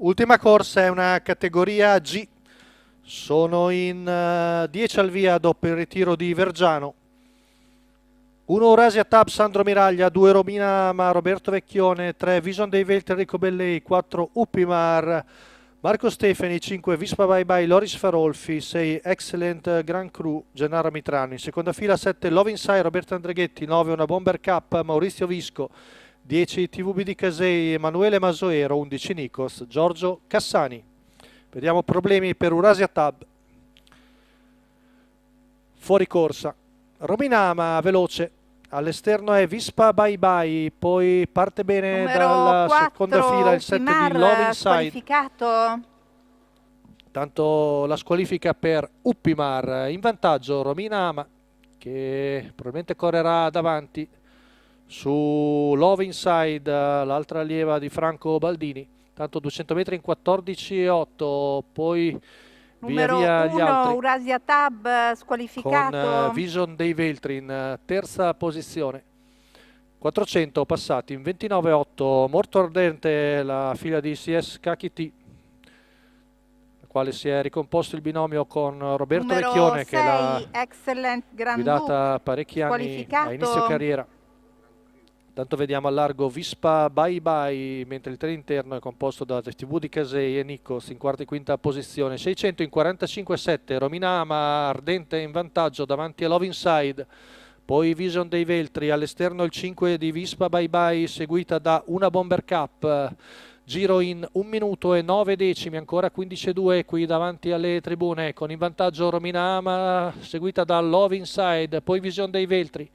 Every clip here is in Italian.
Ultima corsa è una categoria G. Sono in 10 al via dopo il ritiro di Vergiano. 1 Eurasia Tab Sandro Miraglia, 2 Romina Ma Roberto Vecchione, 3 Vision dei Velti Enrico Bellei, 4 Uppimar Marco Stefani, 5 Vispa Bye Bye Loris Farolfi, 6 Excellent Grand Cru Gennaro Mitrano. In seconda fila 7 Love Inside Roberto Andreghetti, 9 Una Bomber Cup Maurizio Visco, 10 TVB di Casei Emanuele Masoero, 11 Nikos Giorgio Cassani. Vediamo problemi per Eurasia Tab. Fuori corsa. Rominama veloce, all'esterno è Vispa Bye Bye, poi parte bene Numero dalla 4, seconda fila il 7 di Love Inside. squalificato. Tanto la squalifica per Uppimar, in vantaggio Rominama che probabilmente correrà davanti su Love Inside, l'altra allieva di Franco Baldini. Tanto 200 metri in 14,8, poi Numero via gli 1 altri. Eurasia Tab squalificato. Con Vision dei Veltri in terza posizione. 400 passati in 29,8. Molto ardente la fila di CS KT, la quale si è ricomposto il binomio con Roberto Numero Vecchione, 6, che l'ha Excellent Grand guidata Duke, parecchi anni a squalificato. inizio carriera. Tanto vediamo al largo Vispa Bye Bye, mentre il tren interno è composto da TV di Casei e Nikos in quarta e quinta posizione. 600 in 45,7, Rominama ardente in vantaggio davanti a Love Inside, poi Vision dei Veltri, all'esterno il 5 di Vispa Bye Bye seguita da Una Bomber Cup. Giro in 1 minuto e 9 decimi, ancora 15,2 qui davanti alle tribune, con in vantaggio Rominama seguita da Love Inside, poi Vision dei Veltri.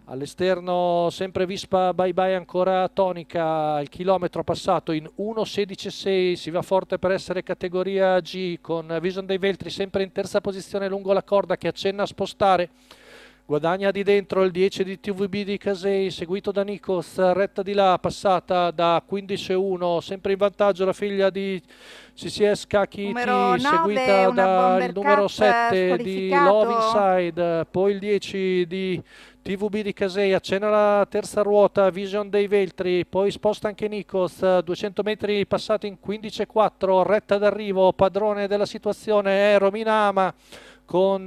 All'esterno sempre Vispa Bye Bye ancora tonica, il chilometro passato in 1.16,6, si va forte per essere categoria G, con Vision dei Veltri sempre in terza posizione lungo la corda che accenna a spostare. Guadagna di dentro il 10 di TVB di Casei, seguito da Nikos, retta di là, passata da 15,1, sempre in vantaggio la figlia di CCS Kakiti, Numero 9, seguita Una dal Bomber numero Cup 7 di Love squalificato. Inside, poi il 10 di TVB di Casei, accenna la terza ruota, Vision dei Veltri, poi sposta anche Nikos, 200 metri passati in 15,4, retta d'arrivo, padrone della situazione è Rominama, con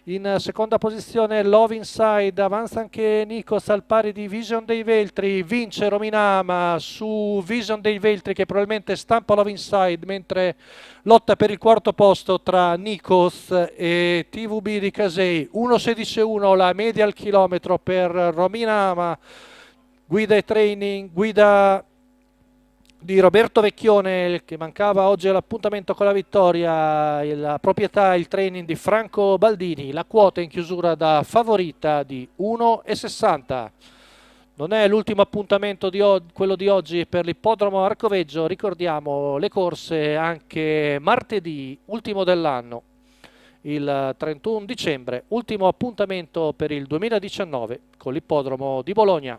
in seconda posizione Love Inside, avanza anche Nikos al pari di Vision dei Veltri, vince Rominama su Vision dei Veltri che probabilmente stampa Love Inside, mentre lotta per il quarto posto tra Nikos e TVB di Casei. 1.16,1 la media al chilometro per Rominama, guida e training, guida di Roberto Vecchione che mancava oggi all'appuntamento con la vittoria, la proprietà e il training di Franco Baldini, la quota in chiusura da favorita di 1,60. Non è l'ultimo appuntamento quello di oggi per l'ippodromo Arcoveggio, ricordiamo le corse anche martedì, ultimo dell'anno, il 31 dicembre, ultimo appuntamento per il 2019 con l'ippodromo di Bologna.